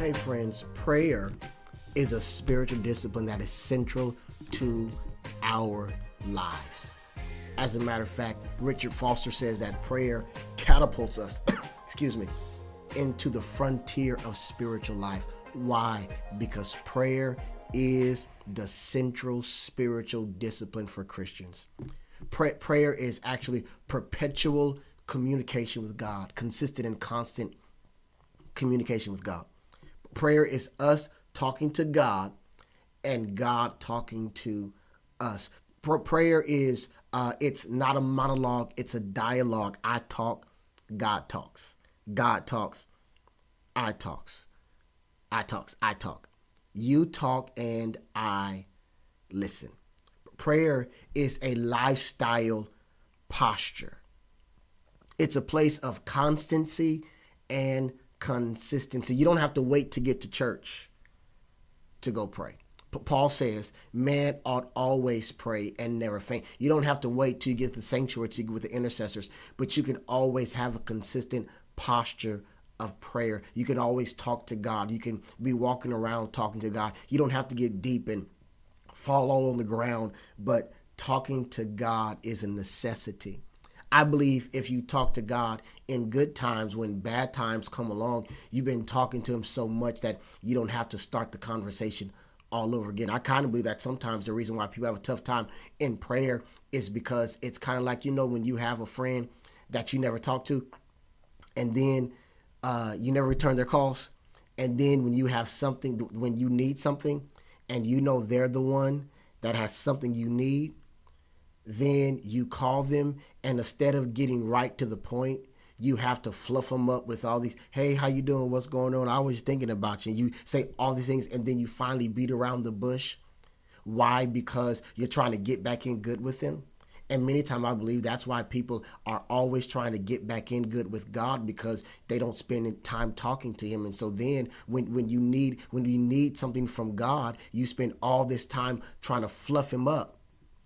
Hey friends, prayer is a spiritual discipline that is central to our lives. As a matter of fact, Richard Foster says that prayer catapults us, into the frontier of spiritual life. Why? Because prayer is the central spiritual discipline for Christians. Prayer is actually perpetual communication with God, consistent and constant communication with God. Prayer is us talking to God and God talking to us. Prayer is, it's not a monologue, it's a dialogue. I talk, God talks. God talks, I talks. I talks, I talk. You talk and I listen. Prayer is a lifestyle posture. It's a place of constancy and consistency. You don't have to wait to get to church to go pray. Paul says, man ought always pray and never faint. You don't have to wait till you get to the sanctuary to get with the intercessors, but you can always have a consistent posture of prayer. You can always talk to God. You can be walking around talking to God. You don't have to get deep and fall all on the ground, but talking to God is a necessity. I believe if you talk to God in good times, when bad times come along, you've been talking to him so much that you don't have to start the conversation all over again. I kind of believe that sometimes the reason why people have a tough time in prayer is because it's kind of like, when you have a friend that you never talk to, and then you never return their calls. And then when you have something, when you need something, and they're the one that has something you need, then you call them, and instead of getting right to the point, you have to fluff them up with all these, hey, how you doing? What's going on? I was thinking about you. And you say all these things, and then you finally beat around the bush. Why? Because you're trying to get back in good with them. And many times I believe that's why people are always trying to get back in good with God, because they don't spend time talking to him. And so then when you need something from God, you spend all this time trying to fluff him up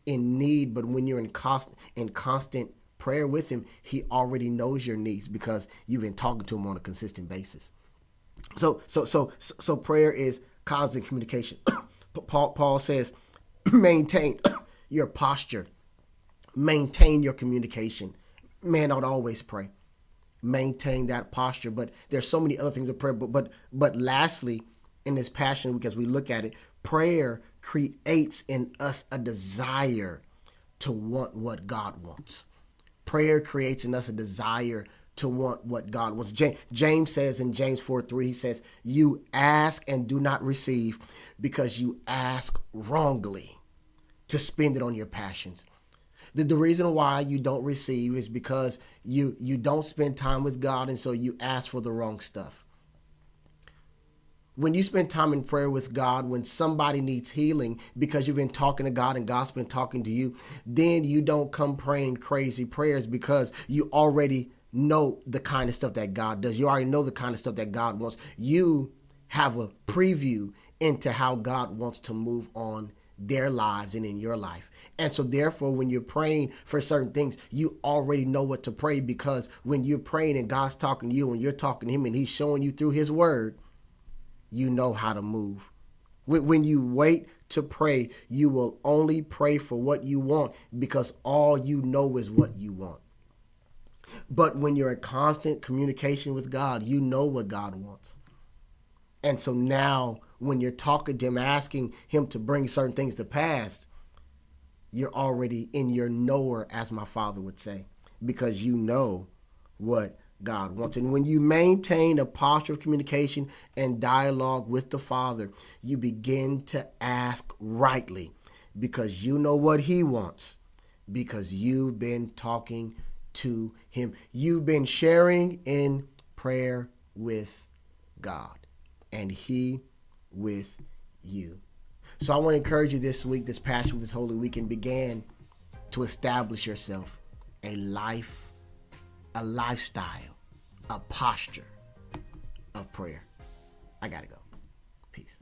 in need. But when you're in constant prayer with him, he already knows your needs because you've been talking to him on a consistent basis. So prayer is constant communication. Paul says, maintain your posture. Maintain your communication. Man ought always pray. Maintain that posture. But there's so many other things of prayer. But lastly, in this Passion Week, as we look at it, prayer creates in us a desire to want what God wants. Prayer creates in us a desire to want what God wants. James says in James 4:3, he says, you ask and do not receive because you ask wrongly to spend it on your passions. The reason why you don't receive is because you don't spend time with God, and so you ask for the wrong stuff. When you spend time in prayer with God, when somebody needs healing because you've been talking to God and God's been talking to you, then you don't come praying crazy prayers because you already know the kind of stuff that God does. You already know the kind of stuff that God wants. You have a preview into how God wants to move on their lives and in your life. And so therefore, when you're praying for certain things, you already know what to pray, because when you're praying and God's talking to you and you're talking to him and he's showing you through his word, you know how to move. When you wait to pray, you will only pray for what you want because all you know is what you want. But when you're in constant communication with God, you know what God wants. And so now when you're talking to him, asking him to bring certain things to pass, you're already in your knower, as my father would say, because you know what God wants. And when you maintain a posture of communication and dialogue with the Father, you begin to ask rightly because you know what he wants, because you've been talking to him. You've been sharing in prayer with God and he with you. So I want to encourage you this week, this Passion Week, this Holy Weekend, began to establish yourself a lifestyle, a posture of prayer. I got to go. Peace.